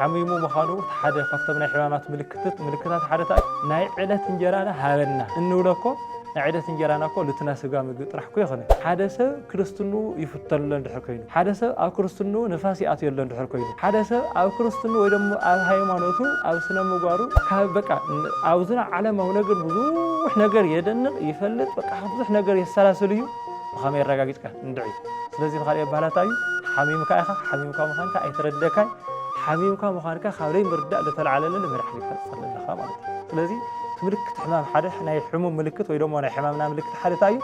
حميمو مخانو حدا خفتمنا حيوانات ملكتات حدا تاع ناي عدة انجرانا هابنا انو لكو ناي عدة انجرانا كو لتناسغا مغ طرحكو يخني حدا سب كريستونو يفتلن دحر كاينو حدا سب او كريستونو نفاسي اتيلن دحر كاينو حدا سب او كريستونو ወይ ደሞ ኣብ ሃይማኖቱ ኣብ ስነ ምግባሩ ካብ በቃ ኣብዝና ዓለማው ነገር ብዙሕ ነገር የደንቅ ይፈልጥ በቃ ብዙሕ ነገር ይሰላሰል እዩ ከመ ይረጋግጥካ እንድዒ ስለዚ በኻሊ ባህላታዩ حميمك اخا حميمك مخانك ايتردكاي حميمك مخانك خابلي مرداء لتلعلل مرحلي تصل لها ማለት ስለዚህ ምልክት حمام حدا ናይ حموم ምልክት ወይ ደሞ ናይ حمامنا ምልክት حدا ታዩ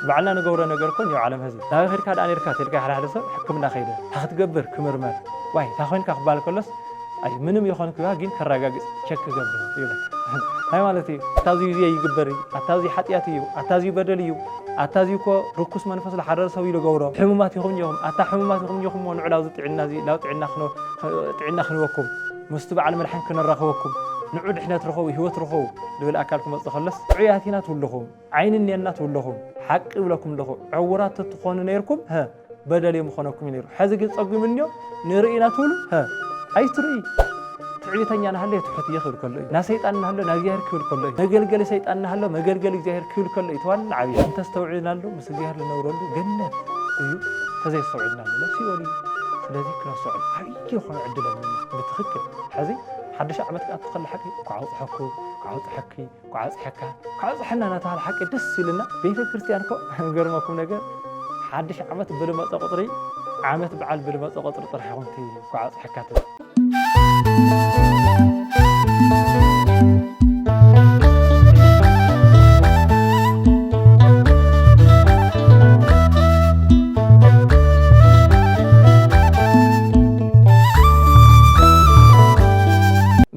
بعلنا نغوره ነገር ኮን ይው ዓለም ህዝብ ናይ ኸድካ ዳንኤልካ ተልካ ሓደ ሰብ ሕክምና ኸይደ ታኽትገብር ክምርመር ዋይ ታኾንካ ክባል ከለስ አይ ምንም ይኾን ኩያ ግን ከራጋግጽ ቸክ ገብር ይላል ሃይ ማለት ታዚ ይግበር አታዚ ኃጢያት እዩ አታዚ በደል እዩ አታዚኮ ርኩስ መንፈስ ለሐረር ሰው ይልገውሮ ሕሙማት ይኹም አታ ሕሙማት ይኹም ወንዑላው ዝጥዕና ዚ ላው ጥዕና ክንወኩም مستبعل ملحن كنرخوكم نعود احنا ترخو هو ترخو لبل اكلكم تصخلص عياتنا تولخم عين النينا تولخم حق لكم لخو عورات تخون نيركم ها بدل يمخونكم ينير حزق صقم منيو نرينا تولو ها اي تري تعيتني انا هله تحت يخل كله نا شيطان هله نا እግዚአብሔር ክብል كله መገልገል ሰይጣን هله መገልገል እግዚአብሔር ክብል كله ይተዋል ዓቢ እንተ ተስተውዒናሉ ምስ እግዚአብሔር ለነውረሉ ገነት እዩ ተዘይ ተስተውዒናሉ ለሲኦል ስለዚህ ክራስዓል አይ ሆነ ዕድለና بتخكل حزي حدش عمت أتخلى حكي قعوط حكو قعوط حكي قعوط حكا قعوط حنا نتاع حكي دس لنا بيت كريستيانكو غيرماكم نجار حدش عمت بلما تقطري عمت بعل بلما تقطر طرحونتي قعوط حكاتو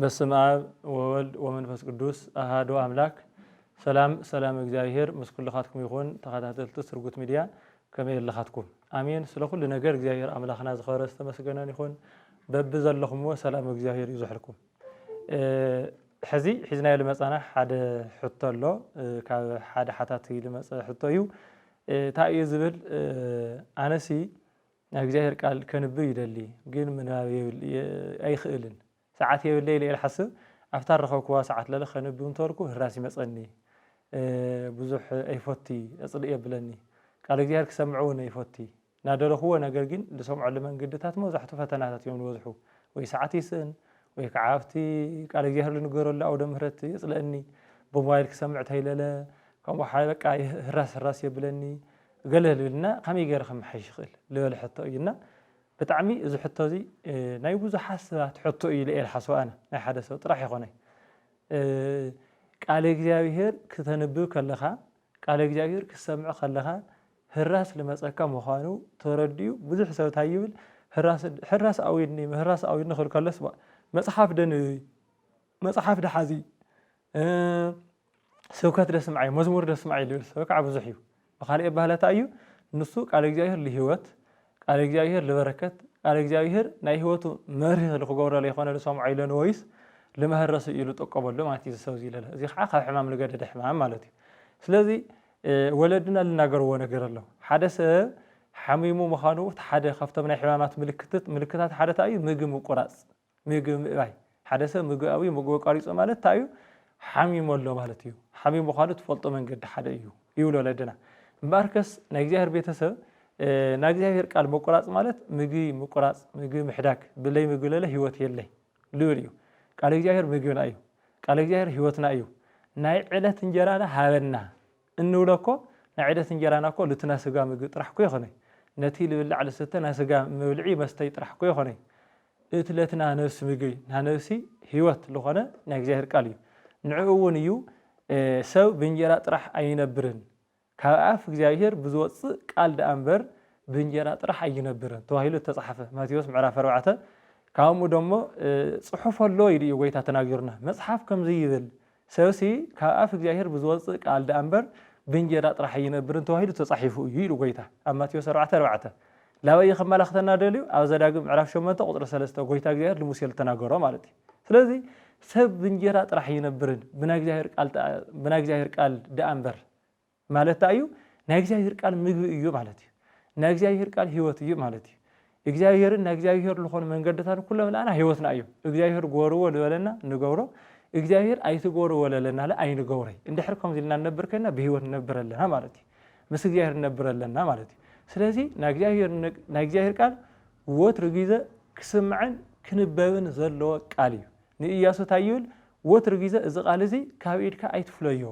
በስመ አብ ወወልድ ወመንፈስ ቅዱስ አሐዱ አምላክ ሰላም እግዚአብሔር መስኩልኻትኩም ይኹን ተኸታተልቲ ስርጉት ሚድያ ከመይ ለኻትኩም አሜን ስለ ኩሉ ነገር እግዚአብሔር አምላኽና ዝኸበረ ዝተመስገነን ይኹን በብ ዘለኹም ሰላም እግዚአብሔር ይዙሕልኩም ሕዚ ሒዝናዮ ልመጻና ሓደ ሕቶ ኣሎ ካብ ሓደ ሓታት ልመጽ ሕቶ እዩ ታዩ ዝብል ኣነሲ እግዚአብሔር ቃል ከንብ ይደሊ ግን ምናብ ኣይኽእልን ساعات يبلي لي الحسب افتر رخوكوا ساعات لا خنبو نتوركو راسي مصني بزح ايفوتي اصل يبلني قال እግዚአብሔር كسمعون ايفوتي نادر هو ነገር ግን لسمع ለመንገድታት መዛሕቱ ፈተናታት እዮም ወዝሑ ወይ ሰዓት ይስን ወይ ከዓፍቲ ቃል እግዚአብሔር ለነገረሉ አውደ ምህረት ይጽለኒ በሞባይል كسمع ተይለለ ከም ወሓይ በቃ ራስ ይብለኒ ገለልና ከመይ ገር ከመሐሽ ይኽእል ለበል ሕቶ እይና بتعمي إذا حتى ذي نايبوز حاسة تحطه إلى الحسوة أنا نحدث طرح يخوني قال إجابير كتنبؤ كلها قال إجابير كسمع خلها هالراس لما سكا مخانو ترديو بزح سوت هايبل هالراس أويني هالراس أويني خل كلس بقى مصحف ده حزي سوكات رسمعي مزمور رسمعي لول سوك عبزحيو بخالي بهلا تأيو نسوق قال إجابير لهوت قال እግዚአብሔር ለበረከት قال እግዚአብሔር ናይ ህይወቱ መርህ ለኸጎረ ለይኾነ ለሰምዑ ኢለን ወይስ ለመህረስ ኢሉ ተቀበሉ ማለት ይሰው ይላል እዚ ኸዓ ካብ ሕማም ለገደደ ሕማም ማለት እዩ ስለዚ ወለድና ልናገርዎ ነገር ኣሎ ሓደ ሰብ ሓሚሙ መኻኑ ሓደ ካብቶም ናይ ሕማማት ምልክታት ሓደ ታዩ ምግብ ምቁራጽ ምግብ ምእባይ ሓደ ሰብ ምግባዊ ምግብ ቆሪጾ ማለት ታዩ ሓሚሙ ኣሎ ማለት እዩ ሓሚሙ መኻኑ ትፈልጦ መንገዲ ሓደ እዩ ይብሎ ወለድና እምበርከስ ናይ እግዚአብሔር ቤተሰብ ና እግዚአብሔር ቃል መቆራጽ ማለት ምግብ መቆራጽ ምግብ ምሕዳክ ብለይ ምግብ ለለ ህይወት የለይ ልብልዩ ቃል እግዚአብሔር ምግብና እዩ ቃል እግዚአብሔር ህይወትና እዩ ናይ ዕለት እንጀራና ሃበና እንውለኮ ናይ ዕለት እንጀራና ኮ ልትናስጋ ምግብ ጥራሕኮ ይኾነ ነቲ ልብላዕ ልስተ ናስጋ መብልዒ መስተይ ጥራሕኮ ይኾነ እትለትና ነፍስ ምግብ ናነፍሲ ህይወት ለኾነ ናይ እግዚአብሔር ቃል እዩ ንዕኡውን እዩ ሰብ ብእንጀራ ጥራሕ ኣይነብርን ካብ አፍ እግዚአብሔር ብዙወጽእ ቃል ደአንበር ብእንጀራ ጥራሕ ኣይነብርን ተዋሂሉ ተጻሐፈ ማቴዎስ ምዕራፍ 4 ካሙ ደሞ ጽሑፍ ኣሎ ይዲ ጎይታ ተናገሩና መጽሐፍ ከም ዘይብል ሰውሲ ካብ አፍ እግዚአብሔር ብዙወጽእ ቃል ደአንበር ብእንጀራ ጥራሕ ኣይነብርን ተዋሂሉ ተጻሒፉ ይዲ ጎይታ ኣብ ማቴዎስ 4 ላወይ ከመላኽተና ደልዩ ኣብ ዘዳግም ምዕራፍ 8 ቁጥሪ 3 ጎይታ እግዚአብሔር ለሙሴ ተናገሮ ማለት እዩ ስለዚህ ሰብ ብእንጀራ ጥራሕ ኣይነብርን ብና እግዚአብሔር ቃል ደአንበር ማለት ታዩ ናይ እግዚአብሔር ቃል ምግብ እዩ ማለት እዩ ናይ እግዚአብሔር ቃል ህይወት እዩ ማለት እዩ እግዚአብሔርን እግዚአብሔር ለሆነ መንገድታን ኩሎም ለአና ህይወትና እዩ እግዚአብሔር ጎርዎ ለበለና ንገብሮ እግዚአብሔር አይትጎርዎ ለለና አይንገብረይ እንድሕርኩም ዝልና ነብርከና በህይወት ነብረለና ማለት እዩ ምስ እግዚአብሔር ነብረለና ማለት እዩ ስለዚ ናግዚአብሔር ቃል ወትር ግዜ ክስምዕን ክንበብን ዘለዎ ቃል እዩ ንኢያሱ ታይብል ወትር ግዜ እዚ ቃል እዚ ካብ ኢድካ ኣይትፍለዮ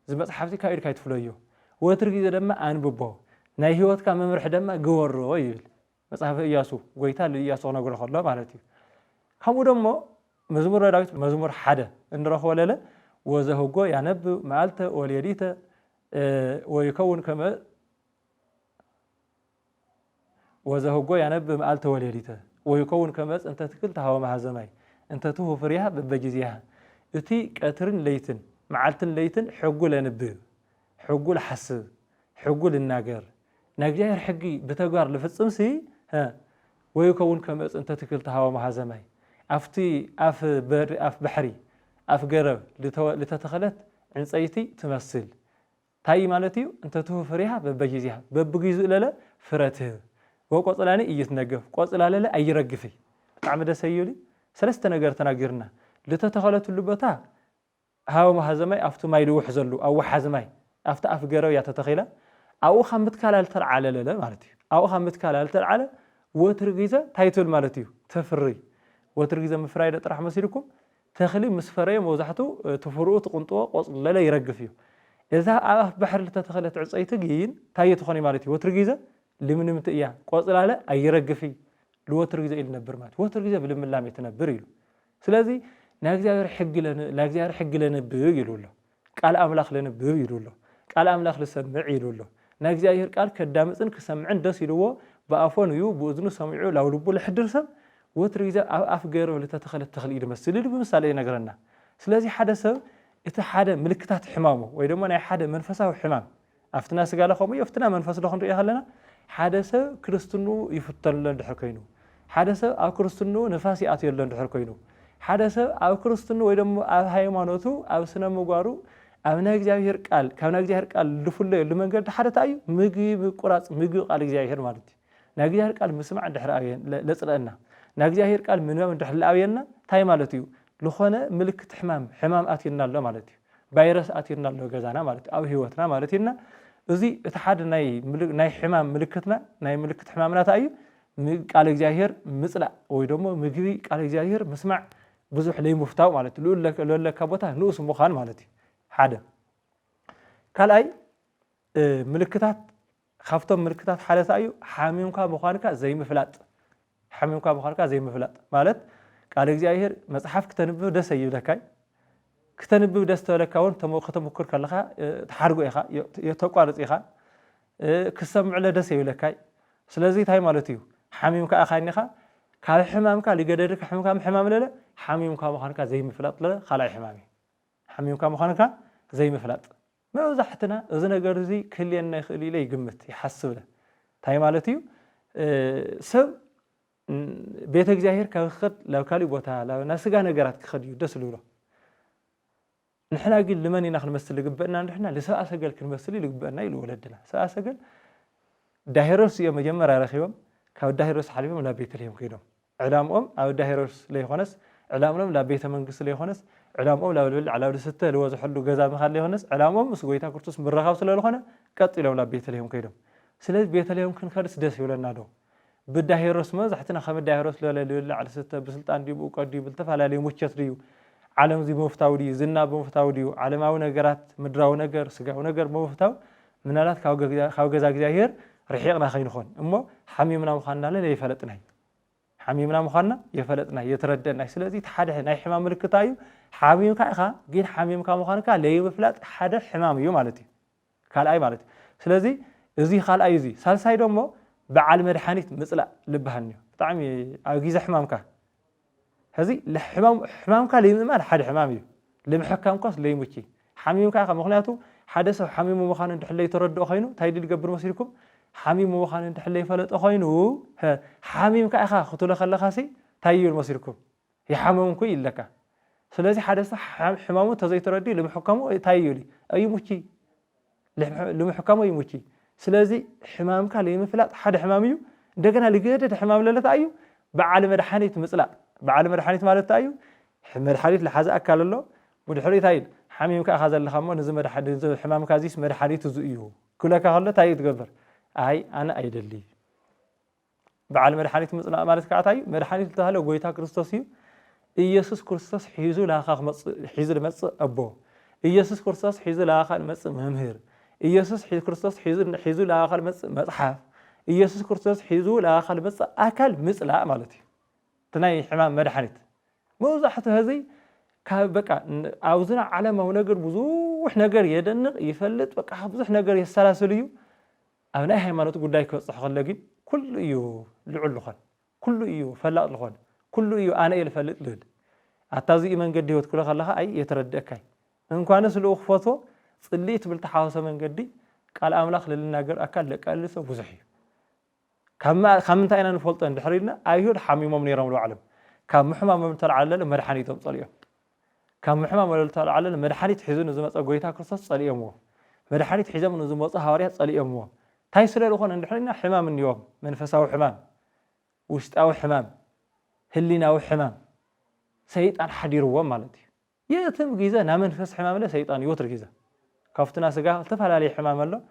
እዚ መጽሓፍቲ ካብ ኢድካ ኣይትፍለዮ ወትር ግዜ ድማ አንብቦ ናይ ህይወትካ መምርሕ ድማ ግበሮ ይብል መጽሐፈ ኢያሱ ጎይታ ለኢያሱ ነግሮ ከሎ ማለት እዩ ከምኡ ደሞ መዝሙረ ዳዊት መዝሙር 1 እንረኽቦ ለለ ወዘህጎ ያነብ መዓልተ ወሌሊተ ወይከውን ከመ ወዘህጎ ያነብ መዓልተ ወሌሊተ ወይከውን ከመ እንተ ትክል ተሃወ ማሐዘማይ እንተ ትሁ ፍሬሃ በበጊዜሃ እቲ ቀትርን ለይትን መዓልትን ለይትን ሕጉ ለንብብ ሕጉ ለሐስብ ሕጉ ልናገር ናግዚአብሔር ሕጊ በተግባር ልፍጽምሲ ወይከውን ከመ እንተ ትክል ተሃወ ማሐዘማይ አፍቲ አፍ በሕሪ አፍ ገረብ ለተተኸለት ዕንፀይቲ ትመስል ታይ ማለት እዩ እንተ ትሁ ፍሬሃ በበጊዜሃ በበጊዜኡ ለለ ፍረትህ ወቆጽላኒ እይትነገፍ ቆጽላለለ አይረግፊ በጣም ደስ ይይሉ ሰለስተ ነገር ተናገርና ለተተኸለቱሉ ቦታ ሃው ማሐዘማይ አፍቱ ማይ ልውሕ ዘሉ አው ሓዝማይ አፍታ አፍ ገረብ ያተተኺላ አው ኸምት ካላል ተርዓለ ለለ ማለት እዩ አው ኸምት ካላል ተርዓለ ወትር ግዜ ታይቶል ማለት እዩ ተፍሪ ወትር ግዜ ምፍራይ ጥራሕ መስልኩም ተኽሊ ምስፈረየ መውዛሕቱ ተፍሩኡ ተቁንጥዎ ቆጽለለ ይረግፍ እዩ እዛ አፍ ባሕር ለተተኸለት ዕፀይቲ ግን ታየት ኾኒ ማለት እዩ ወትር ግዜ ልምንምት እያ ቆጽላለ አይረግፊ ለወትር ግዜ ኢል ነበር ማለት ወትር ግዜ ብልምላም የተነብር ይሉ ስለዚ ናግዚአብሔር ሕግ ለንብብ ይሉሎ ቃል አምላኽ ለንብብ ይሉሎ ቃል አምላኽ ለሰምዕ ይሉሎ ናግዚአብሔር ቃል ከዳምፅን ክሰምዕን ደስ ይልዎ በአፎን እዩ ብእዝኑ ሰሚዑ ላው ልቡ ለሕድር ሰብ ወትር ግዜ አፍ ገረብ ለተተኸለት ተኽሊ ይመስል ኢሉ ብምሳሌ ይነግረና ስለዚ ሓደ ሰብ እቲ ሓደ ምልክታት ሕማሙ ወይ ደግሞ ናይ ሓደ መንፈሳዊ ሕማም አፍትና ስጋ ለኸሙ አፍትና መንፈስ ለኹን ሪኢ ከለና ሓደ ሰብ ክርስትኑ ይፍተሎ እንድሕር ኮይኑ ሓደ ሰብ ኣብ ክርስትኑ ንፋስ ይኣትየሎ እንድሕር ኮይኑ ሓደ ሰብ ኣብ ክርስትኑ ወይ ደግሞ ኣብ ሃይማኖቱ ኣብ ስነ ምግባሩ ኣብ ናይ እግዚአብሔር ቃል ካብ ናይ እግዚአብሔር ቃል ልፍለየሉ መንገዲ ሓደ ታይ እዩ ምግቢ ምቁራጽ ምግቢ ቃል እግዚአብሔር ማለት እዩ ናይ እግዚአብሔር ቃል ምስማዕ እንድሕር ኣብየን ለጽለአና ናይ እግዚአብሔር ቃል ምንባብ እንድሕር ኣብየና ታይ ማለት እዩ ለኾነ ምልክት ሕማም ኣትየና ኣሎ ማለት እዩ ቫይረስ ኣትየና ኣሎ ገዛና ማለት ኣብ ህይወትና ማለት ኢና እዚ እቲ ሓደ ናይ ሕማም ምልክትና ናይ ምልክት ሕማምና ታይ እዩ ቃል እግዚአብሔር ምጽላእ ወይ ደግሞ ምግቢ ቃል እግዚአብሔር ምስማዕ ብዙሕ ለይምፍታው ማለት ለለካ ቦታ ንኡስ ምዃን ማለት እዩ ሓደ ካልኣይ ምልክታት ካብቶም ምልክታት ሓደ ታይ እዩ ሓሚምካ ምዃንካ ዘይምፍላጥ ማለት ቃል እግዚአብሔር መጽሐፍ ከተንብብ ደስ ይብለካይ ከተንብብ ደስ ተበለካውን ከተሞክር ከለኻ ተሓርጎ ኢኻ የተቋርጽ ኢኻ ክሰምዕለ ደስ ይብለካይ ስለዚ ታይ ማለት እዩ ሓሚምካ ኢኻ ካብ ሕማምካ ሊገደድካ ሕማም ለለ ሓሚምካ ምዃንካ ዘይምፍላጥ ለለ ካልኣይ ሕማም እዩ ሓሚምካ ምዃንካ ዘይምፍላጥ መብዛሕትና እዚ ነገር እዚ ክልየና ይኽእል ኢለ ይግምት ይሓስብ ታይ ማለት እዩ ሰብ ቤተ እግዚአብሔር ካብ ክኸድ ላብ ካሊእ ቦታ ናብ ስጋ ነገራት ክኸድ እዩ ደስ ዝብሎ ንሕና ግን ልመን ኢና ክንመስል ልግበአና ንሕና ለሰብኣ ሰገል ክንመስል ልግበአና ኢሉ ወለድና ሰብኣ ሰገል ዳሄሮስ እዮም መጀመርያ ረኺቦም ካብ ዳሄሮስ ሓሊፎም ናብ ቤተልሔም ከይዶም ዕላምኦም ኣብ ዳሄሮስ ለይኾነስ ዕላምኦም ናብ ቤተ መንግስቲ ለይኾነስ ዕላምኦም ናብ ልብልዕ ናብ ልስተ ልወዝሐሉ ገዛ ምኻድ ለይኾነስ ዕላምኦም ምስ ጎይታ ክርስቶስ ምረኻብ ስለዝኾነ ቀጢሎም ናብ ቤተልሔም ከይዶም ስለዚ ቤተልሔም ክንከድስ ደስ ይብለና ዶ ብዳሄሮስ መብዛሕትና ከም ዳሄሮስ ልብልዕ ልስተ ብስልጣን ድዩ ብእውቀት ድዩ ብዝተፈላለዩ ሙቸት ድዩ ዓለም እዚ ብምፍታው ድዩ ዝና ብምፍታው ድዩ ዓለማዊ ነገራት ምድራዊ ነገር ስጋዊ ነገር ብምፍታው ምናልባት ካብ ገዛ እግዚአብሔር ርሒቕና ከይንኾን እሞ ሓሚምና ምዃንና ለይፈለጥናይ ሓሚምና ምዃንና የፈለጥና የተረደእናይ ስለዚ ሓደ ናይ ሕማም ምልክታ እዩ ሓሚምካ ኢኻ ግን ሓሚምካ ምዃንካ ለይምፍላጥ ሓደ ሕማም እዩ ማለት እዩ ካልኣይ ማለት እዩ ስለዚ እዚ ካልኣይ እዚ ሳልሳይ ደሞ በዓል መድሓኒት ምጽላእ ልበሃልኒ ብጣዕሚ ኣብ ግዜ ሕማምካ ሕዚ ሕማምካ ለይምእማን ሓደ ሕማም እዩ ለምሕካምካስ ለይሙቺ ሓሚምካ ኢኻ ምክንያቱ ሓደ ሰብ ሓሚሙ ምዃኑ እንድሕር ለይተረድኦ ኮይኑ እንታይ ልገብር መሲልኩም ሓሚሙ ምዃኑ እንድሕር ለይፈለጠ ኮይኑ ሓሚምካ ኢኻ ክትብሎ ከለኻሲ እንታይ ይብል መሲልኩም ይሓመምኩ ይለካ ስለዚ ሓደ ሰብ ሕማሙ ተዘይተረድዩ ልምሕካሙ እንታይ ይብል ኣይሙቺ ልምሕካሙ ይሙቺ ስለዚ ሕማምካ ለይምፍላጥ ሓደ ሕማም እዩ እንደገና لجدد حمام لለት እዩ بعل مدحانيت مصلاء بعل مدحانيت ማለት እዩ مدحانيت لحاز أكل له بدحريت هاي حميمك أخذ اللخمة نزم مدحانيت حمامك عزيز مدحانيت زئيو كلك هلا تاي تقبر أي أنا أيدلي بعل مدحانيت مصلاء ማለት كعتاي مدحانيت تهله قويتا كريستوس ኢየሱስ ክርስቶስ ሒዙ ላኻኽ ሒዙ ልመጽእ ኣቦ ኢየሱስ ክርስቶስ ሒዙ ላኻኽ ልመጽእ መምህር ኢየሱስ ክርስቶስ ሒዙ ላኻኽ ልመጽእ መጽሓፍ ኢየሱስ ክርስቶስ ሒዙ ላኻኽ ልመጽእ ኣካል ምጽላእ ማለት እዩ ትናይ ሕማም መድሓኒት መብዛሕትኡ ህዚ ካብ በቃ ኣብዝና ዓለማዊ ነገር ብዙሕ ነገር የደንቕ ይፈልጥ በቃ ብዙሕ ነገር የሰላስል እዩ ኣብ ናይ ሃይማኖት ጉዳይ ክበጽሕ ከሎ ግን ኩሉ እዩ ልዑል ዝኾን ኩሉ እዩ ፈላጥ ዝኾን كله أنا إلى فلت لد أتازي من قدي وتقول خلاها أي يتردكاي إن كان سلوك فوتو صليت بالتحاوس من قدي قال أملاك للناجر أكل لك قال لسه بزحي كم تاينا نفولت عند حريرنا أيهود حميم من يرملوا علم كم محمد من طلع على المرحني تم صليهم كم محمد من طلع على المرحني تحزن نزمت أقويتها كرصة صليهم هو مرحني تحزن نزمت هواريات صليهم هو تاي سلوا لخون عند حريرنا حمام من يوم من فساو حمام وستأو حمام هلينا وحمام سيطان حديروا مالتي يتم جيزة نمنفس حمام له سيطان يوتر جيزة كفتنا سجاه تفعل عليه حمام له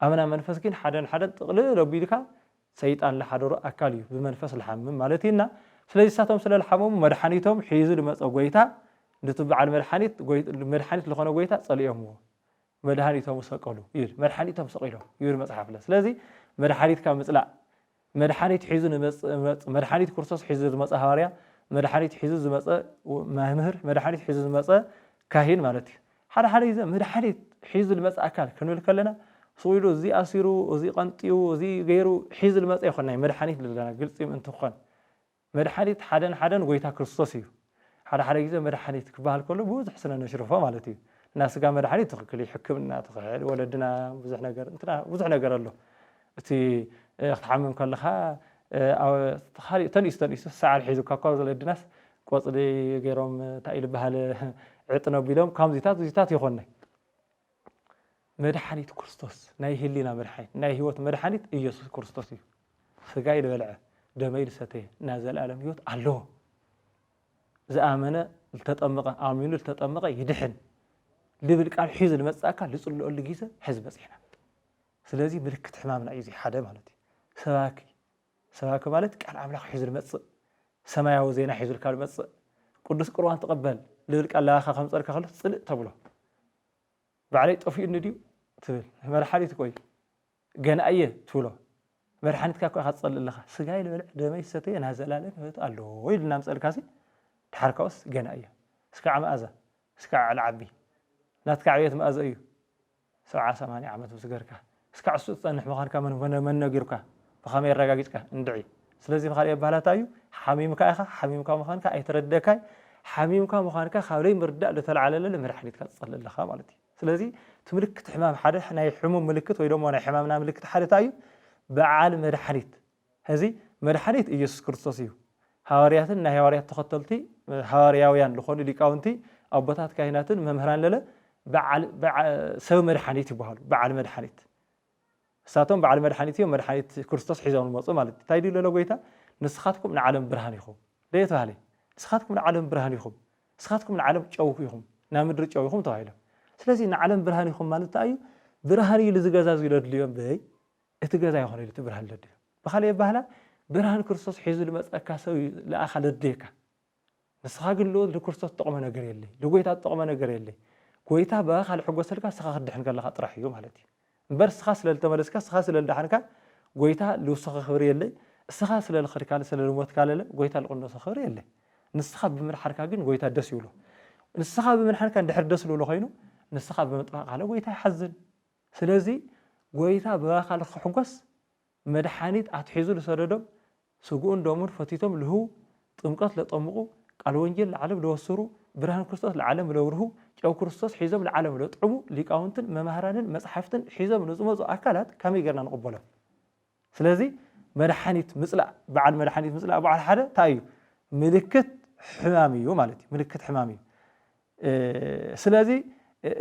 أمنا منفس كين حدا تقلل لو بيدك سيطان لحدر أكاليو بمنفس الحمام مالتينا سلسلة ساتهم سلسلة الحمام مرحانيتهم حيزوا لما قويتها نتبع على المرحانيت المرحانيت اللي خانوا قويتها صليهم هو مرحانيتهم سقلوا ير مرحانيتهم سقيلهم ير مصحف له سلازي مرحانيت كان مثلا مدحانيت حيزو مدحانيت كورسوس حيزو زمص هواريا مدحانيت حيزو زمص مهمهر مدحانيت حيزو زمص كاهن مالتي حدا يزا مدحانيت حيزو زمص أكل كنقول كلنا صويلو زي أسيرو وزي قنطيو وزي غيرو حيزو زمص يخنا مدحانيت لنا قلتي من تخن مدحانيت حدا غويتا كريستوس يو حدا يزا مدحانيت كبال كله بوز حسنا نشرفه مالتي الناس قام مدحانيت تخكل يحكمنا تخيل ولدنا بزح نجر انتنا بزح نجر له تي اختحمم كلها او تخالي تنيس الساعه الحيزو كاكوز للناس قصدي غيرهم تايل بحال عطنا بيلهم كم زيتات يخوني مدحانيت كريستوس ناي هلينا مدحانيت ناي هيوت مدحانيت ኢየሱስ ክርስቶስ እዩ ስጋይ ልበልዐ ደመይ ልሰተየ ናዘል ዓለም ህይወት ኣለዎ ዝኣመነ ልተጠመቀ ኣሚኑ ልተጠመቀ ይድሕን ልብል ቃል ሒዙ ልመጻእካ ልጽልኦሉ ግዜ ሕዝ በጽሕና ስለዚህ ምልክት ሕማምና እዩ ሓደ ማለት እዩ ሰባኪ ማለት ቃል ኣምላኽ ሒዙ ልመጽእ ሰማያዊ ዜና ሒዙ ልካል መጽእ ቅዱስ ቁርባን ተቐበል ልብል ቃል ለኻ ከም ጸርካ ከሎ ጽልእ ተብሎ ባዕለይ ጠፊኡ ንድዩ ትብል መድሓኒት ቆይ ገና እየ ትብሎ መድሓኒትካ እኳ ካትጸልእ ኣለኻ ስጋይ ልበልዕ ደመይ ሰተየ ናብ ዘለኣለም ህይወት ኣለዎ ኢልና ምጸልካሲ ድሓርካውስ ገና እየ እስካዕ መኣዛ እስካዕ ልዓቢ ናትካ ዕብየት መኣዛ እዩ 70-80 ዓመት ምስ ገርካ እስካዕ እሱ ትጸንሕ ምዃንካ መን ነጊሩካ بخامي الرجاجيتك ندعي سلزي مخالي بهالات أيو حميمك أخا حميمك مخانك أي تردك حميمك مخانك خاولي مرد لثل على المرحلة كتصل الله خاملتي سلزي تملك حمام حدا حنا يحمم ملكت ويدوم وانا حمامنا ملكت حدا أيو بعال مرحلة هذه مرحلة يسوع كريستوسيو هوارياتنا هواريات تخطلتي هوارياويان لخون اللي كاونتي أو بطات كائنات ممهران للا بعال سو مرحلة بحال بعال مرحلة ساتهم بعد مدحانيتهم مدحانيت كريستوس حيزون الموصى مالت تايدي له لغويتا نسخاتكم من عالم برهان يخوم ليه تهالي نسخاتكم من عالم برهان يخوم نسخاتكم من عالم ጨው ይኹም ናምድር ጨው ይኹም ተባሂሉ ስለዚ ንዓለም ብርሃን ይኹም ማለት እዩ ብርሃን እዩ ዝገዛዝ ይለድልዮም በይ እቲ ገዛ ይኾነ እቲ ብርሃን ለድልዮ በኻሊ ባህላ ብርሃን ክርስቶስ ሒዙ ልመጸካ ሰው ለኣኻል ደካ ንስኻ ግን ለክርስቶስ ተጠቕመ ነገር የለይ ለጎይታ ተጠቕመ ነገር የለይ ጎይታ በኻል ሕጎሰልካ ስኻ ክድሕን ከለኻ ጥራሕ እዩ ማለት እዩ برس خاص للتملسك خاص للدحنك قويتا لوسخ خبري اللي السخاص للخركال للموت كاله قويتا القنص خبري اللي نسخاب بمن حركه جن قويتا دس يولو نسخاب بمن حركه اندحر دس له خينو نسخاب بمطلق على قويتا يحزن سلازي قويتا باخال حقوس مدحانيت اتحيزو لسردم سوقون دومر فتيتم له طمقات لطمقو قال ونجل العالم لوسرو برهان كريستوس العالم لورهو ጨው ክርስቶስ ሒዞም ለዓለም ለጥዑሙ ሊቃውንትን መማህራንን መጽሐፍትን ሒዞም ንዝመፁ ኣካላት ከመይ ጌርና ንቕበሎም ስለዚ መድሓኒት ምጽላእ በዓል መድሓኒት ምጽላእ በዓል ሓደ እንታይ እዩ ምልክት ሕማም እዩ ማለት እዩ ምልክት ሕማም እዩ ስለዚ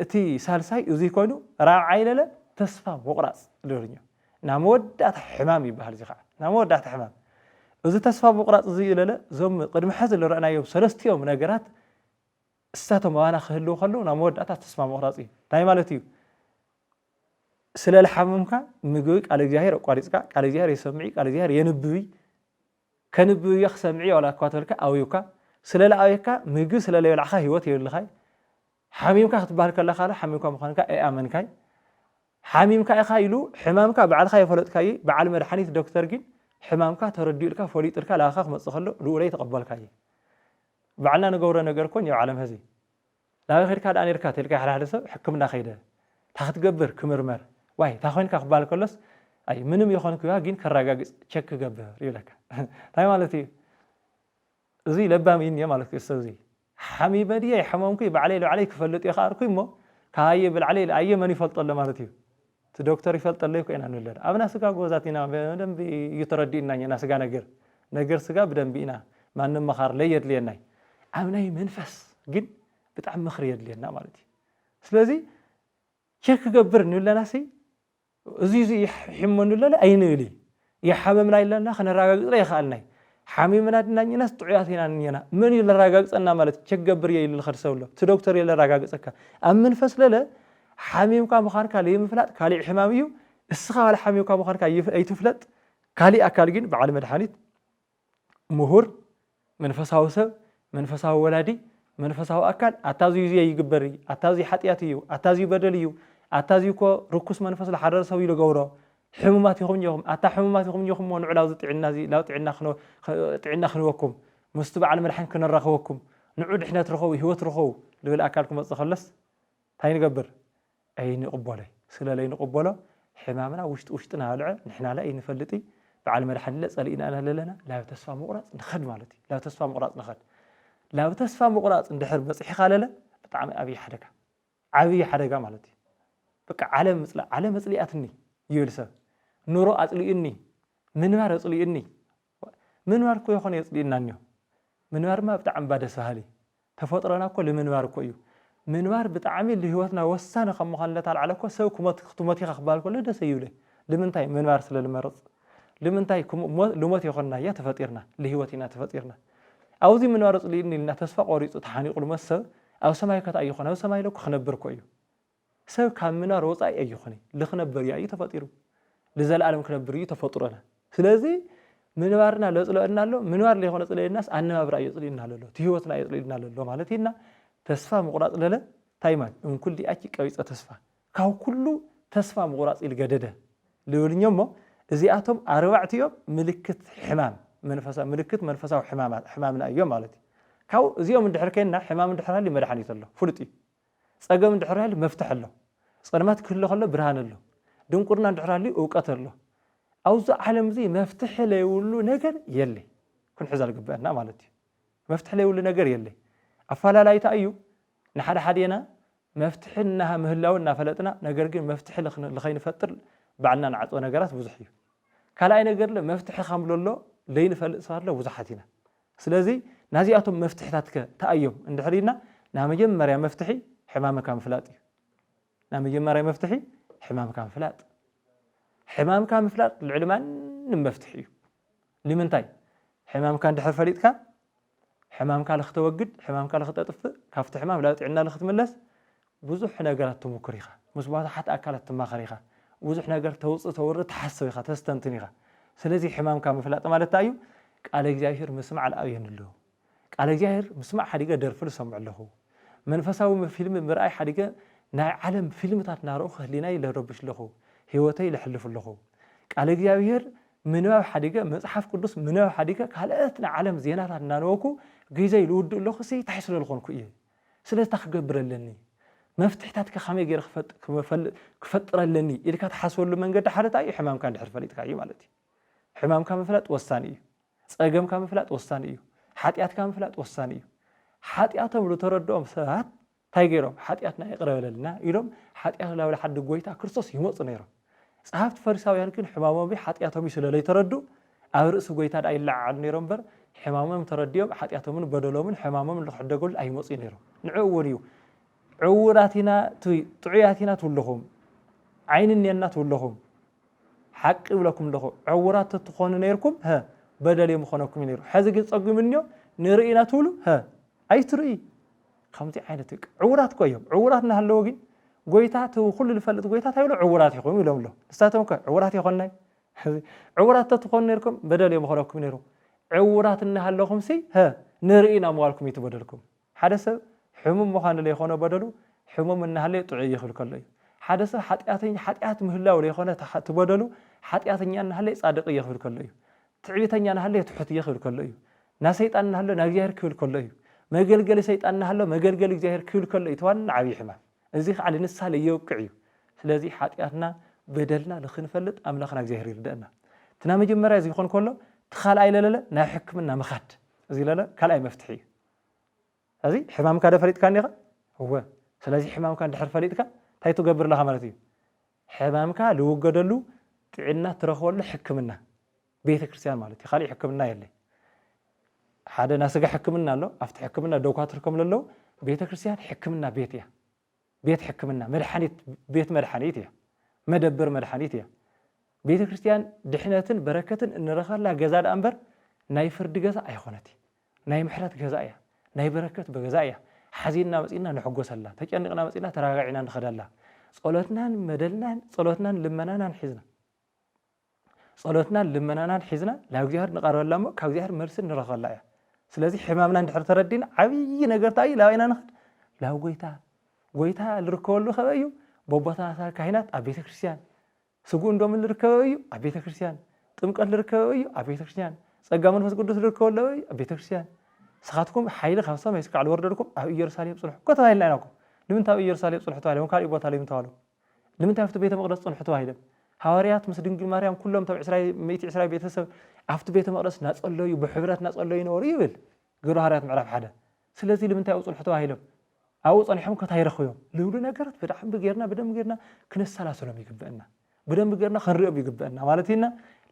እቲ ሳልሳይ እዚ ኮይኑ ራብዓይ ለለ ተስፋ ምቑራጽ ልርኛ نامودات حمام يبهل زي خا نامودات حمام إذا تصفى مقراط زي لا زم قدم حزل رأنا يوم سلست يوم نجارات استاتهم وأنا خلوا خلوا نامودات تصفى مقراطي تاي مالتيو سلال حمامك مجوك على جاهر قارئك على جاهر يسمعك على جاهر ينبوي كنبوي يخسمعي ولا كاتلك أو يوكا سلال أويكا مجو سلال يلعخا هيوت يلخاي حميمك أختبارك الله خاله حميمك مخانك أي آمنكاي حميمك أخايلو حمامك بعد خاي فلتكاي بعد مرحني دكتور جين حمامك تردي لك فوليت لك لا أخاك متصخله لولي تقبلكاي بعدنا نجور نجركون يا عالم هذي لا غير كاد أنا ركعت لك على هذا حكمنا خيده تاخد جبر كمرمر واي تاخوين كأخبار كلس أي منهم يخون كوا جين كراجع تشك جبر يقولك تاي مالتي زي لبام إني مالك السوزي حمي بدي حمامك بعلي لو عليك فلت يا خاركم ما كاي بالعلي أي من يفلت الله مالتي تدكتور يفلت الله كأنه نقول أبنا سكا جوزاتنا بدم بيترددنا ينا سكا نجر سكا بدم بينا ما نم مخار ليد لينا أبنا منفس جن بتعم خريد لينا مالتي سلازي شك جبر نقول ناسي زي حمون نقول لا أين يلي يا حمامنا إلا نا خنا راجع لا خالنا حميمنا دنا ناس تعياتنا نينا من يلا راجع أنا مالت شك جبر يلا الخرسة ولا تدكتور يلا راجع سكا أمن فصل لا حميم كام خار كالي مفلت كالي حماميو السخاء على حميم كام خار كاي أي تفلت كالي أكالجين بعلم الحانيت مهور من فساوسه من فساو ولادي من فساو أكل أتازي زي يجبري أتازي حتياتيو أتازي بدليو أتازي كو ركوس من فصل حرر سوي له جورا حمومات يخون يوم أتا حمومات يخون يوم ونعلا زت عنا زي لا تعنا خنوكم مستبع على مرحن كنا رخوكم نعود إحنا ترخوي هو ترخو لو الأكلكم تخلص هاي نجبر أي نقبله سلا لي نقبله حمامنا وشتنا هلع نحنا لا أي نفلتي بعلم مرحن لا سألينا أنا لنا لا تسفى مقراط نخد مالتي لا تسفى مقراط نخد لا تسفى مقراط ندحر بصحي خالله بطعم أبي حركة مالتي بقى على مسلياتني يولسه نورو أطليني منوار أطليني منوار كوي خون يطلينا نيو منوار ما بتعم بعد سهلي تفطرنا كل منوار كويو منوار بتعمل اللي هوتنا وسانا خم خلت على كو سو كمتي أخبار كله ده سيوله لمنتاي منوار سل المرض لمنتاي لمتي خلنا يا تفطرنا اللي هوتنا تفطرنا أو زي منوار أطليني لنا تسفق وريت تحاني قول مسه أو سماي كت أي خنا أو سماي لك خنبر كويو سو كامنا روض أي خني لخنبر يا تفطيرو لزال العالم خنبر تفطرنا سلازي منوارنا لطلعنا له منوار اللي هون طلع الناس أنا ما برأي يطلعنا له تهوتنا يطلعنا له مالتينا تسفى مقراط له تايمان من كل أشي كويس تسفى كاو كله تسفى مقراط الجدده لولين يوم زياتهم أربعة يوم ملكة حمام ملكة منفسه حمامنا أيام مالتي كاو زيوم من دحركنا حمام من دحرها اللي مرحني الله فلتي صقم من دحرها اللي مفتح الله صرمات كله خله برهان الله دون قرنا دحرها اللي أوقات الله أوزع عالم زي مفتح له يقولوا نجر يلي كن حزر قبلنا مالتي مفتح له يقولوا نجر يلي أفلا لا يتأيو نحد حدينا مفتح إنها مهلاونا فلتنا نجر جن مفتح لخين فتر بعدنا نعطوا نجارات بزحيو كلا أي نجر له مفتح خامل الله لين فلت صار له بزحتنا سلازي نازياتهم مفتحاتك تأيو عند حرينا نعم جمر يا مفتحي حمامك كان فلاتي نعم جمر يا مفتحي حمامك كان فلات حمام كان مفلات العلمان مفتحيه لمن تاي حمام كان دحر فريدك حمام كان لخت وجد حمام كان لخت طف كافت حمام لا تعنا لخت ملس بزح نجارات تمكريخه مسبات حتى أكلت تماخريخه بزح نجار توص تورد تحسويخه تستنتنيخه سلازي حمام كان مفلات مالت تايو قال جاهر مسمع الأوين له قال جاهر مسمع حديقة درفل سمع له منفسه فيلم مرأي حديقة نا علم فيلم تاع ناروخ لينا إلى ربش له هوتي لحلف له قال جاهر منو حديقة مصحف قدس منو حديقة كهلأتنا علم زينات نانوكو جيزة يلود له خسي تحصل الخون كويه سلسة تخجبر لني مفتحتك خمي غير كفتر لني إذا كانت حصل له من قد حرت أي حمام كان دحر فريد كاي مالتي حمام كان فلات وساني صقم كان فلات وساني حاتيات كان فلات وساني حاتياتهم لو تردهم ساعات تايغيرهم حاتياتنا يقرب لنا يلوم حاتيات لا ولا حد غويتا كريستوس يمص نيرو صحافت فريساويان كن حمامهم بي حاتياتهم يسلل يتردو أورس غويتا داي لعن نيرهم بر حمامهم ترديهم حاتياتهم بدلهم حمامهم لخدغول اي مصي نيرو نعوريو عوراتنا طعياتنا تولهم عين النينا تولهم حق بلكم لخو عورات تخون نيركم ها بدل يمخونكم نيرو حزق تصقمنيو نرئينا تولو ها اي ترئي خمسي عينتك عورات كويهم عوراتنا هلوغي غويتات وكل اللي فلت غويتات هيلو عورات يخوم يلوم له استاتهم عورات يخوناي عورات تخون نيركم بدل يمخونكم نيرو عوراتنا هلوكم سي ها نرئينا اموالكم يتبدلكم حدث حمم مخان اللي يخونه بدلو حمم ان هلي طعي يخل كله حدث حطيات مهلاو اللي يخونه تبدلو حطياتني ان هلي صادق يخل كله تعبيتني ان هلي تحت يخل كله نا سيطان هلو نا እግዚአብሔር ክብል ከሎ እዩ መገልገል ሰይጣን هلو መገልገል እግዚአብሔር ክብል ከሎ እዩ ተዋን ዓቢ ሕማም እዚ ኻሊ ንሳለ ይወቅዕ እዩ ስለዚህ ኃጢአትና በደልና ለኽንፈልጥ አምላኽና እግዚአብሔር ይርዳና ትና መጀመሪያ እዚ ይኾን ከሎ ተኻልኣይ ለለ ናብ ሕክምና መኻድ እዚ ለለ ካልኣይ መፍትሒ እዩ እዚ ሕማምካ ደፈሪጥካ ኒኻ هو ስለዚህ ሕማምካ እንድሕር ፈሊጥካ ታይ ትገብር ለኻ ማለት እዩ ሕማምካ ልውገደሉ ጥዕና ትረኽበሉ ሕክምና ቤተ ክርስቲያን ማለት እዩ ኻሊ ሕክምና የለ ሓደ ናስጋ ሕክምና ኣሎ afti ሕክምና ዶክተር ከምለለው ቤተ ክርስቲያን ሕክምና ቤት እያ ቤት ሕክምና መድኃኒት ቤት መድኃኒት እያ መደብር መድኃኒት እያ ቤተ ክርስቲያን ድሕነትን በረከትን እንረኻላ ገዛ ዳንበር ናይ ፍርድ ገዛ አይኾነቲ ናይ ምሕረት ገዛ እያ ናይ በረከት በገዛ እያ ሓዚንና መጽና ንሕጎሰላ ተጨንቅና መጽና ተራጋዒና ንኸዳላ ጸሎትናን መደልናን ጸሎትናን ልመናናን ሒዝና ጸሎትናን ልመናናን ሒዝና ለእግዚአብሔር ንቀርበላሞ ከእግዚአብሔር መልስን ንረኻላ እያ ስለዚህ ሕማምና እንድሕር ተረዲና ዓብይ ነገር ታይ ላይና ንኽድ ላው ጎይታ ልርከበሉ ኸበዩ ቦቦታታ ካህናት ኣብ ቤተ ክርስቲያን ስጉ እንደም ልርከበዩ ኣብ ቤተ ክርስቲያን ጥምቀት ልርከበዩ ኣብ ቤተ ክርስቲያን ጸጋ መንፈስ ቅዱስ ልርከበሉ ኣብ ቤተ ክርስቲያን ስኻትኩም ሓይሊ ካብ ሰማይ እስካዕ ወርደልኩም ኣብ ኢየሩሳሌም ጽንሑ ከተባይልና ኢናኩም ንምንታይ ኢየሩሳሌም ጽንሑ ተባይሎም ካልእ ቦታ ላይ ምታዋሉ ንምንታይ ኣብቲ ቤተ መቅደስ ጽንሑ ተባይሎም ሐዋርያት ምስ ድንግል ማርያም ኩሎም ተብ 120 ቤተሰብ ኣብቲ ቤተ መቅደስ ናጸለዩ ብሕብረት ናጸለዩ ነበሩ ይብል ግብረ ሐዋርያት ምዕራፍ 1 ስለዚህ ንምንታይ ጽንሑ ተባይሎም አው ጸኒሖም ከታይረኽዮም ልውሉ ነገራት በደንብ ጌርና ክነሰላሰሎም ይግበአና በደንብ ጌርና ክንሪኦም ይግበአና ማለትና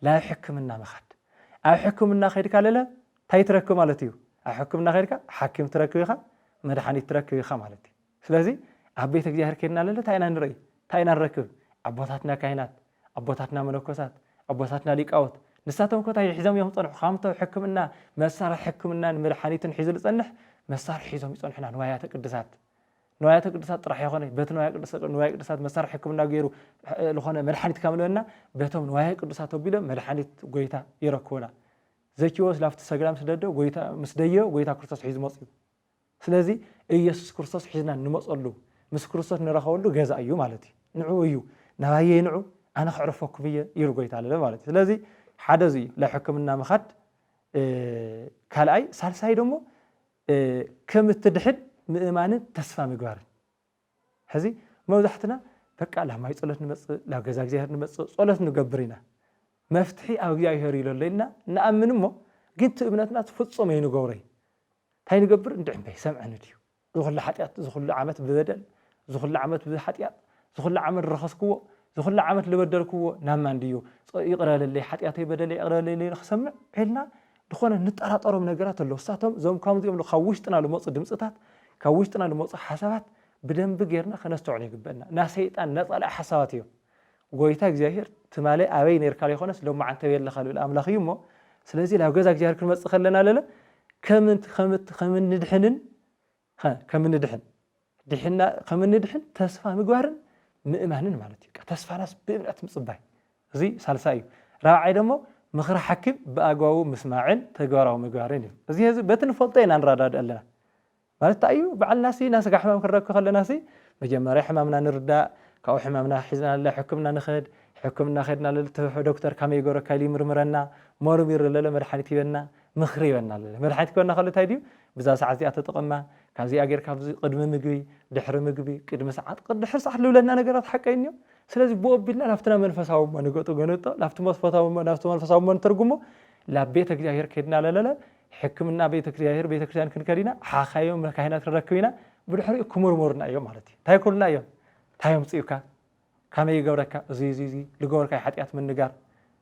ላ ሕክምና መኻድ ኣብ ሕክምና ኸይድካ ለለ ታይ ትረክብ ማለት እዩ ኣብ ሕክምና ኸይድካ ሓኪም ትረክብ ኢኻ መድኃኒት ትረክብ ኢኻ ማለት እዩ ስለዚህ ኣብ ቤተ እግዚአብሔር ከይድና ለለ ታይና ንርኢ ታይና ንረክብ ኣቦታትና ካህናት ኣቦታትና መነኮሳት ኣቦታትና ሊቃውት ንሳቶም ከታይ ሒዞም እዮም ጸንሑ ካምቶ ሕክምና መሳርሒ ሕክምናን መድኃኒትን ሒዙ ልጸንሕ መሳርሒ ሒዞም ይጸንሑና ንዋያተ ቅዱሳት ጥራሕ ይኾነ በት ንዋየ ቅዱሳት መሳርሒ ሕክምና ገይሩ ለኾነ መድኃኒት ካምለና በቶም ንዋየ ቅዱሳት ወቢሎም መድኃኒት ጎይታ ይረክቡና ዘኪዎስ ላፍቲ ሰግዳም ስለደ ጎይታ ምስደየ ጎይታ ክርስቶስ ሒዙ መጽዩ ስለዚህ ኢየሱስ ክርስቶስ ሒዝና ንመጸሉ ምስ ክርስቶስ ንረኸበሉ ገዛ እዩ ማለት እዩ ንዑ እዩ ናባየ ንዑ ኣነ ክዕርፈኩም እየ ኢሉ ጎይታ አለ ማለት እዩ ስለዚህ ሓደ እዚ ለሕክምና መኻድ ካልኣይ ሳልሳይ ደሞ ከም እትድሕን ምእማንን ተስፋ ምግባርን ሕዚ መብዛሕትና በቃ ላማይ ጸሎት ንመጽእ ላብ ገዛ እግዚአብሔር ንመጽእ ጸሎት ንገብር ኢና መፍትሒ ኣብ እግዚአብሔር ይለለና ንኣምን እሞ ግን እምነትና ፍጹም ኣይንገብሮይ ታይ ንገብር እንድዕምበይ ሰምዐን ድዩ ዝኹሉ ኃጢአት ዝኹሉ ዓመት ብበደል ዝኹሉ ዓመት ብኃጢአት ዝኹሉ ዓመት ረኸስክዎ ዝኹሉ ዓመት ልበደልክዎ ናማን ድዩ ይቕረለለይ ኃጢአተይ በደለይ ይቕረለለይ ክሰምዕ ዒልና ድኾነ ንጠራጠሮም ነገራት ኣለዉ ሳቶም ዞም ከምዚኦም ካብ ውሽጥና ልመፁ ድምፅታት ካብ ውሽጥና ልመፁ ሓሳባት ብደንቢ ጌርና ከነስተውዕሉ ይግበአና ና ሰይጣን ነጸላእ ሓሳባት እዮም ጎይታ እግዚአብሔር ትማለ ኣበይ ነርካ ይኾነስ ሎማ ዓንተ የለኻ ልብል ኣምላኽ እዩ እሞ ስለዚህ ላብ ገዛ እግዚአብሔር ክንመጽእ ከለና ለለ ከምንድሕን ተስፋ ምግባርን ምእማንን ማለት እዩ ተስፋናስ ብእምነት ምጽባይ እዚ ሳልሳ እዩ ራብዓይ ደሞ ምኽሪ ሓኪም ብኣግባቡ ምስማዕን ተግባራዊ ምግባርን እዩ እዚ በቲ ንፈልጦ ኢና ንረዳድ ኣለና ማለት እዩ በዓልናሲ ናስጋ ሕማም ክንረክብ ከለናሲ መጀመርያ ሕማምና ንርዳእ ካብኡ ሕማምና ሒዝና ለ ሕክምና ንኸድ ሕክምና ኸድና ዶክተር ከመይ ገይሩ ካይሊ ምርምረና መርሚር ለለ መድኃኒት ይበና ምኽሪ ይበና ለለ መድኃኒት ከበና ከለ ታይ ድዩ ብዛ ሰዓት እዚኣ ተጠቐማ ካብዚኣ ጌርካ ቅድሚ ምግቢ ድሕሪ ምግቢ ቅድሚ ሰዓት ድሕሪ ሰዓት ልብለና ነገራት ሓቀይን እዮም ስለዚህ ብኦቢልና ናፍትና መንፈሳዊ ንገጡ ገነጦ ናፍቲ መንፈሳዊ ንተርጉሞ ላብ ቤተ እግዚአብሔር ከድና ለለ ሕክምና ቤተ ክርስቲያን ክንከዲና ሓኻዮም ካህናት ክንረክብ ኢና ብድሕሪኡ ክምርመሩና እዮም ማለት እዩ ታይ ኩልና እዮም ታዮም ጽዩካ ከመይ ይገብረካ እዚ ልገበርካ ኃጢአት ምንጋር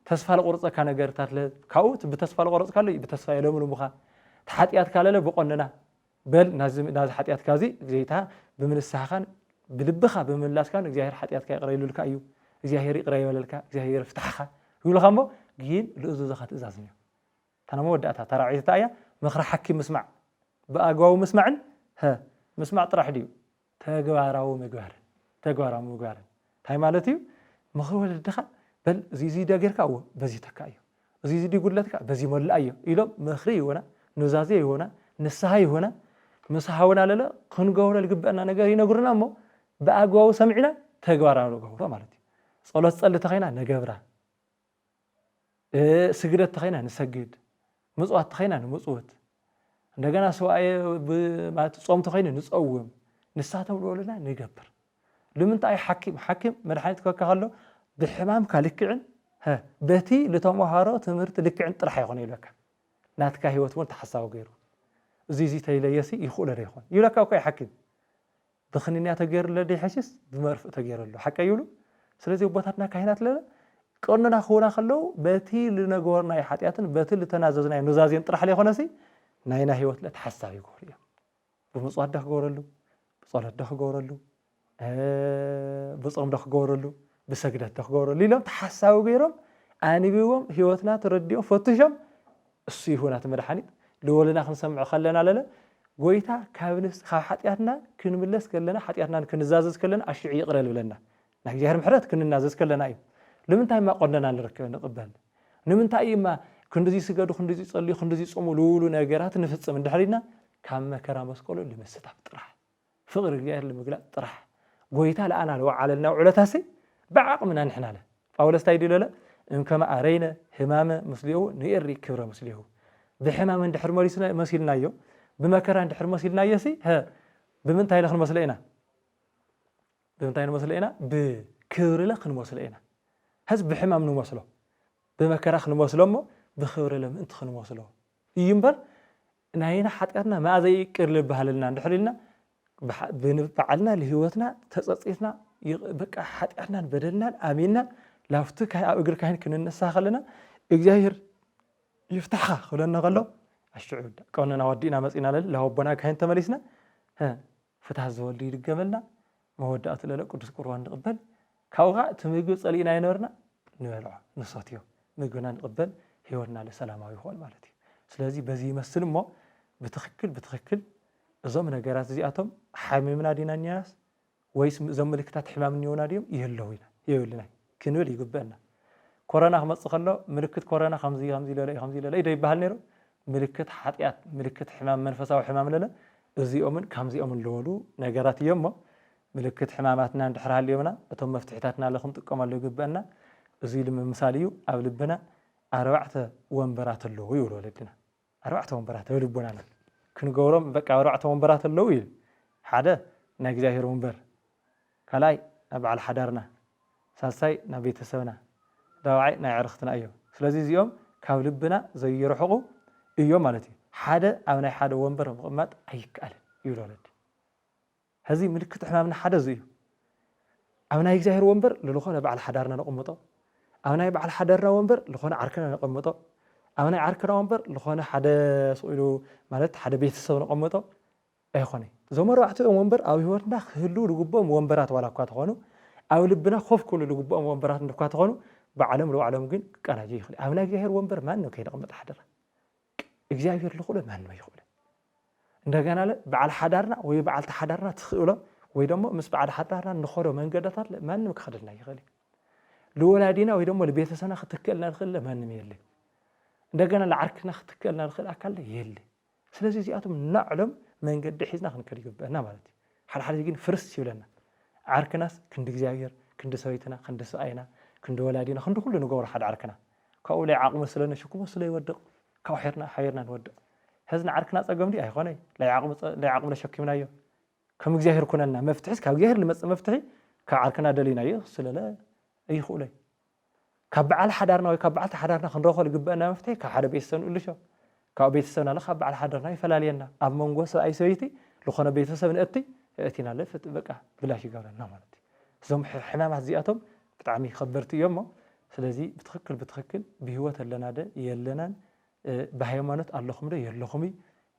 ተስፋ ለቆርጸካ ነገርታት ካብኡ ብተስፋ ለቆርጽካ ኣሎ ብተስፋ የለምልሙኻ ተኃጢአት ካለለ ብቆንና በል ናዚ ኃጢአት ካዚ ጌታ ብምንሳኻን ብልብኻ ብምምላስካን እግዚአብሔር ኃጢአትካ ይቅረይሉልካ እዩ እግዚአብሔር ይቅረ ይበለልካ እግዚአብሔር ፍታሕኻ ይብልካሞ ግን ልእዙዝኻ ትእዛዝ እኒዮ ታና መወዳእታ ተራዒታ እያ ምኽሪ ሓኪም ምስማዕ ብኣግባቡ ምስማዕን ምስማዕ ጥራሕ ድዩ ተግባራዊ ምግባርን እንታይ ማለት እዩ ምኽሪ ወለድኻ በል እዚ ደገርካ በዚ ተካ እዩ እዚ ጉድለትካ በዚ ሞላእ እዩ ኢሎም ምኽሪ ይሆና ኑዛዜ ይሆና ንስሓ ይሆና ምስሓውና ለለ ክንገብሮ ዝግበአና ነገር ይነግሩና እሞ ብኣግባቡ ሰሚዕና ተግባራዊ ንገብሮ ማለት እዩ ጸሎት ጸሊ ተኸይና ነገብራ ስግደት ተኸይና ንሰግድ ምጽዋት ተኸይና ንምጽውት እንደገና ሰዋየ ማለት ጾም ተኸይና ንጸውም ንሳተም ለወለና ንገብር ንምንታይ ሓኪም መድሓኒት ከካኸሎ ብሕማም ካልክዕን በቲ ለተማሃሮ ትምህርት ልክዕን ጥራሕ ይኾን ይልካ ናትካ ህይወት እውን ተሓሳቢ ገይሩ እዚ ተይለየሲ ይኽእለ ይኾን ይብለካ እኮ ሓኪም ብኽንንያ ተገይሩለ ዲሕሽስ ብመርፍእ ተገይሩሎ ሓቀ ይብሉ ስለዚ ቦታትና ካህናት ለለ ቀኖና ክውና ከለው በቲ ልነገርናይ ሓጢያትን በቲ ልተናዘዝናይ ኑዛዜን ጥራሕ ለይኾነሲ ናይና ህይወት ለተሓሳቢ ይገብሩ እዮም ብምጽዋት ክገብረሉ ብጸሎት ክገብረሉ ብጾም ክገብረሉ ብሰግደት ክገብረሉ ኢሎም ተሓሳቢ ገይሮም ኣንቢቦም ህይወትና ተረዲኦም ፈትሾም እሱ ይሁናት መድሓኒት ለወለና ክንሰምዕ ከለና ለለ ጎይታ ካብ ሓጢያትና ክንምለስ ከለና ሓጢያትና ክንዛዘዝ ከለና ኣሽዕ ይቕረ ልብለና ናይ እግዚአብሔር ምሕረት ክንናዘዝ ከለና እዩ ንምንታይ ማ ቆንደና ንረክብ ንቕበል ንምንታይ ማ ክንድዚ ስገዱ ክንድዚ ጸልዩ ክንድዚ ጾሙ ልውሉ ነገራት ንፍጽም እንድሕሪና ካብ መከራ መስቀሉ ልምስታፍ ጥራሕ ፍቕሪ እግዚአብሔር ንምግላጽ ጥራሕ ጎይታ ለኣና ለወዓለልና ውዕለታሲ بعقمنا نحن له ጳውሎስ ታይዲ ለለ እንከማ አረይነ ህማመ መስሊሁ ንእሪ ክብረ መስሊሁ ብሕማም እንድሕር መሲልናዮ ብመከራ እንድሕር መሲልናዮሲ ብምንታይ ለኽን መስለኢና ብክብሪ ለኽን መስለኢና ህዝ ብሕማም ንመስሎ ብመከራ ክንመስሎ እሞ ብክብሪ ለምእንቲ ክንመስሎ እዩ እምበር ናይና ሓጢአትና ማእዘይ ይቅር ልበሃልና እንድሕር ኢልና በዓልና ለህይወትና ተጸጺትና በቃ ሓጢአትናን በደልናን ኣሚንና ላፍቲ ኣብ እግሪ ካህን ክንነሳ ከለና እግዚአብሔር ይፍታሕኻ ክብለና ከሎ ኣሽዑ ቀኖና ወዲእና መፂና ለለ ለወቦና ካህን ተመሊስና ፍትሕ ዝወልዱ ይድገመልና መወዳእቱ ለለ ቅዱስ ቁርባን ንቕበል ካብኡ እቲ ምግቢ ፀሊእና ይነበርና ንበልዖ ንሰትዮ ምግብና ንቕበል ህይወትና ለሰላማዊ ይኾን ማለት እዩ ስለዚ በዚ ይመስል እሞ ብትኽክል እዞም ነገራት እዚኣቶም ሓሚምና ዲና ኒያስ ወይስ እዞም ምልክታት ሕማም እኒሆና ድዮም የብልና ክንብል ይግበአና ኮሮና ክመፅእ ከሎ ምልክት ኮሮና ከምዚ ለለ ኢዶ ይበሃል ነይሩ ምልክት ሓጢአት ምልክት ሕማም መንፈሳዊ ሕማም ለለ እዚኦምን ከምዚኦምን ለወሉ ነገራት እዮም ሞ ምልክት ሕማማትና እንድሕር ሃልዮምና እቶም መፍትሒታትና ክንጥቀመሉ ይግበአና እዚ ንምሳል እዩ ኣብ ልብና 4 ወንበራት ኣለዉ ይብሉ ወለድና 4 ወንበራት ኣብ ልቦና ክንገብሮም በቃ 4 ወንበራት ኣለዉ እዩ ሓደ ናይ እግዚአብሔር ወንበር ካልኣይ ናብ በዓል ሓዳርና ሳልሳይ ናብ ቤተሰብና ዳብዓይ ናይ ዕርኽትና እዮም ስለዚ እዚኦም ካብ ልብና ዘይርሕቑ እዮም ማለት እዩ ሓደ ኣብ ናይ ሓደ ወንበር ምቕማጥ ኣይከኣልን ይብሉ ወለድ ህዚ ምልክት ሕማምና ሓደ እዚ እዩ ኣብ ናይ እግዚአብሔር ወንበር ለዝኾነ በዓል ሓዳርና ነቕምጦ ኣብ ናይ በዓል ሓዳርና ወንበር ለኾነ ዓርክና ነቐምጦ ኣብ ናይ ዓርክና ወንበር ለኾነ ሓደ ስኢሉ ማለት ሓደ ቤተሰብ ነቐምጦ ኣይኾነ እዞም 4 ወንበር ኣብ ህይወትና ክህሉ ልግቦም ወንበራት ዋላ እኳ ተኾኑ ኣብ ልብና ኮፍ ክብሉ ልግቦም ወንበራት እኳ ተኾኑ ብዓለም ለባዕሎም ግን ክቀናጀ ይኽእል ኣብ ናይ እግዚአብሔር ወንበር ማንም ከይነቕምጥ ሓደራ እግዚአብሔር ልኽእሎ ማንም ኣይኽእልን እንደገና በዓል ሓዳርና ወይ በዓል ተሓዳርና ትኽእሎ ወይ ደሞ ምስ በዓል ሓዳርና ንኸዶ መንገድታት ማንም ክኸድልና ይኽእል ለወላዲና ወይ ደሞ ለቤተሰብና ክትከልና ንኽእል ማንም የለ እንደገና ለዓርክና ክትከልና ንኽእል ኣካል የለ ስለዚ እዚኣቶም ናዕሎም መንገዲ ሒዝና ክንከድ ይግበአና ማለት እዩ ሓድሓደ ግን ፍርስ ይብለና ዓርክናስ ክንዲ እግዚአብሔር ክንዲ ሰበይትና ክንዲ ሰብኣይና ክንዲ ወላዲና ክንዲ ኩሉ ንገብሮ ሓደ ዓርክና ካብኡ ላይ ዓቕሚ ስለነሽኩሞ ስለይወድቕ ካብ ሓይርና ንወድቕ ህዝና ዓርክና ፀገም ዲ ኣይኾነ ላይ ዓቕሚ ለሸኪምናዮ ከም እግዚአብሔር ኩነና መፍትሒስ ካብ እግዚአብሔር ልመፅእ መፍትሒ ካብ ዓርክና ደሊናዮ ስለለ ኣይኽእለይ ካብ በዓል ሓዳርና ወይ ካብ በዓል ተሓዳርና ክንረኽቦ ዝግበአና መፍትሒ ካብ ሓደ ቤተሰብ ንእልሾ ካብ ቤተሰብና ለካ በዓል ሓዳርና ይፈላለየና ኣብ መንጎ ሰብኣይ ሰበይቲ ዝኾነ ቤተሰብ ንእቲና ለፍት በቃ ብላሽ ይገብረና ማለት እዩ እዞም ሕማማት እዚኣቶም ብጣዕሚ ከበርቲ እዮም ሞ ስለዚ ብትኽክል ብህይወት ኣለና ደ የለናን ብሃይማኖት ኣለኹም ዶ የለኹም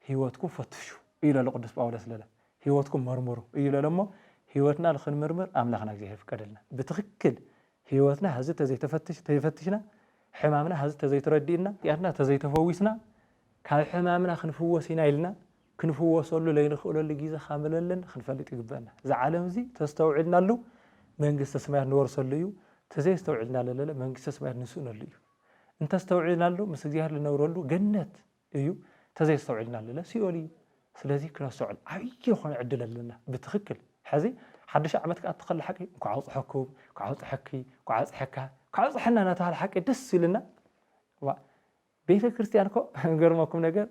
ህይወትኩም ፈትሹ እዩ ለሎ ቅዱስ ጳውሎስ ለለ ህይወትኩም መርምሩ እዩ ለሎ ሞ ህይወትና ንክንምርምር ኣምላኽና እግዚአብሔር ፍቀደልና ብትኽክል هيوتنا هذا تفتشنا حمامنا هذا تزيتردينا ياتنا تزيتفويسنا كاب حمامنا خنفوسينا إلنا كنفوسلو لينخلو لجيزة خامللن خنفلت يقبلنا زعلهم زي تستوعدنا له منجست سماه نورسليو تزي استوعدنا له منجست سماه نسونليو انت استوعدنا له مسجيهر لنورلو جنة ايو تزي استوعدنا له سيولي سلازي كنا سؤال عيكي خون عدل لنا بتخكل حزي حدش عمتك أتخلى حكي كعوض حكوم كعوض حكي كعوض حكا كعوض حنا نتهال حكي دس لنا بيت كريستيانكو غيرماكم نجر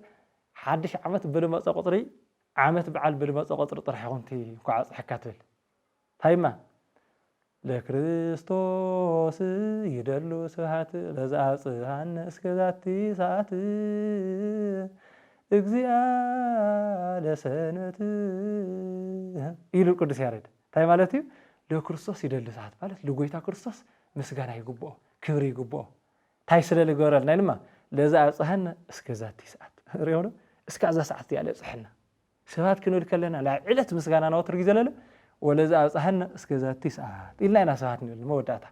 حدش عمت بلما قطري عمت بعل بلما قطر طرح كنتي كعوض حكاتل تايما لكريستوس يدلو سبحات لزعصهن اسكذاتي ساعت እግዚአብሔር ለሰነት ኢሉ ቅዱስ ያሬድ ታይ ማለት እዩ ለክርስቶስ ይደልስ ሰዓት ማለት ለጎይታ ክርስቶስ ምስጋና ይግባኦ ክብር ይግባኦ ታይ ስለ ለገረልና ንማ ለዛ አጽሐን እስከዛቲ ሰዓት ሪዮነ እስከዛ ሰዓት ያለ ጽሕና ሰባት ክንብል ከለና ለዕለት ምስጋና ነው ትርጊ ዘለለ ወለዛ አጽሐን እስከዛቲ ሰዓት ኢልና ሰባት ንብል መወዳታ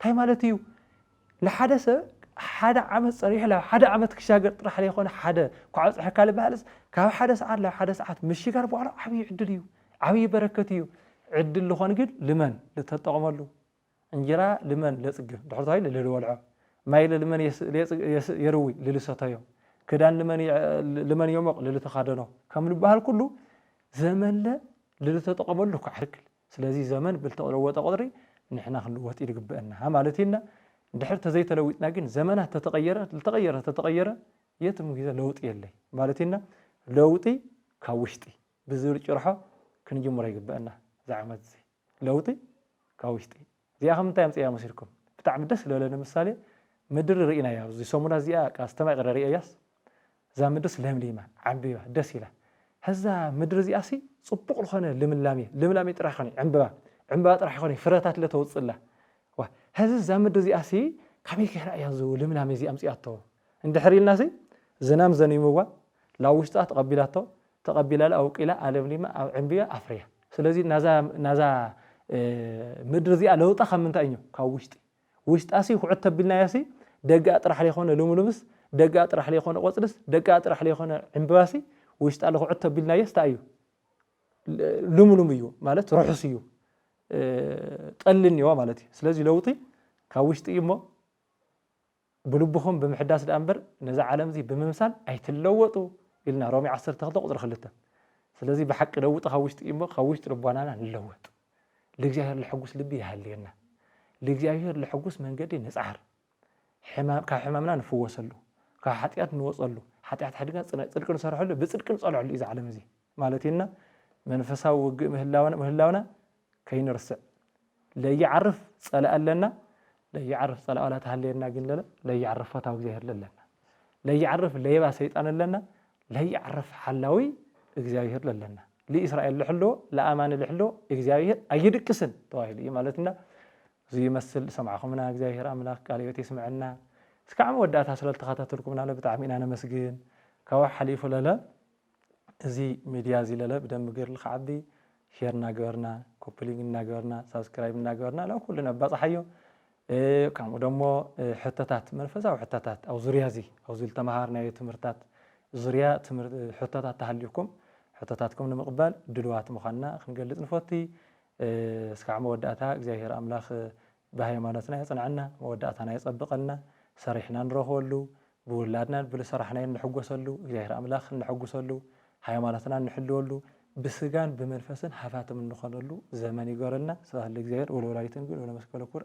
ታይ ማለት እዩ ለሐደሰ حدا عمت صريح له حدا عمت كشاجر طرح عليه خونه حدا كعص حكى له بالس كاب حدا ساعات له حدا ساعات مشي قال بقى عبي عدليو عبي بركتيو عدل له خون قل لمن لتطقملو انجرا لمن لصقف دحرت هاي للولعه ما يل لمن يروي للسطيو كدان لمن يومق للتخادنو كامل بحال كله زمن له للتطقملو كحركل ስለዚህ ዘመን بالتلوط قدري نحنا خلوات يلقبنا مالتينا دحر تزيت لويتنا جن زمانها تتغير يتم كذا لوط يلي مالتنا لوطي كاوشتي بزور جرحه كنجي مرة يقبلنا زعمت زي لوطي كاوشتي زي أهم تايم زي مسيركم بتعمل دس لولا مثالي مدر رأينا يا زي سومنا زي كاستمع غير رأي ياس زي مدرس لهم ليما عم بيها دسيله هذا مدر زي أسي صبق الخانة لملامي ترحخني عم بوا ترحخني فراتات لا توصل له هذا الزمن دزي أسي كميك رأي يزو لمن هم يزي أمسي أتو عند حري الناس زنام زني موا لا وشتات تقبل لا أو كلا على لما عمبيا أفريا سلزي نزا مدرزي على وطا خمن تأنيو وشت أسي وعد تبلنا ياسي دقات راح لي خونه لمس دقات راح لي خونه قطرس دقات راح لي خونه عمباسي وشت على وعد تبلنا يستأيو لميو مالت روحسيو قلني مالتي سلازي لوطي كاوشتي يمو بلبهم بمحداث الأنبر نزع عالم زي بممثال أي تلوطوا إلنا رامي 10 تخطى قدر خلته سلازي بحق لوط كاوشتي يمو كاوشت ربنا نلوط لجزاهر الحقوس لبي هالينا لجزاهر الحقوس من قدي نسعر كحمامنا نفوسلو كحاتيات نوصلو حاتيات حدقات صدق نصرح له بصدق نصلح له إذا عالم زي مالتينا منفساو مهلاونا كاين رسع لا يعرف صلاة لنا لا يعرف صلاة ولا تهلينا قلنا لا يعرف فتاو زهر لنا لا يعرف ليبا سيطان لنا لا يعرف حلاوي اجزاهر لنا لإسرائيل لحلو لا أمان لحلو اجزاهر أيدك كسن طواهل مالتنا زي مثل سمعكم اجزاهر أملاك قال يسمعنا سكعم وداتها سلال تخاطاتكم على بتعمين أنا مسجين كوا حليف ولا زي ميديا زي لا بدم غير الخعبي شيرنا جورنا كوبلينغنا جورنا سبسكرايبنا جورنا لو كلنا بصحيو كانوا دمو حتتات منفسا وحتتات او زريازي او زي التمهارنا يتمرتات زريا تمر حتتات تحليكم حتتاتكم نمقبل دلوات مخنا خنقلص نفوتي اسكع موداتا እግዚአብሔር አምላክ በሃይማኖትና ያጽናና መወዳታና ያጸብቀና ሰሪሕና ንረኸሉ ብውላድና ብልሰራሕና ንሕጎሰሉ እግዚአብሔር አምላክ ንሕጎሰሉ ሃይማኖትና ንሕልወሉ بسجان بمنفسن حفاتم النخللو زماني قارنا سهل الجزائر ولولايتن قل ولا مسكلكور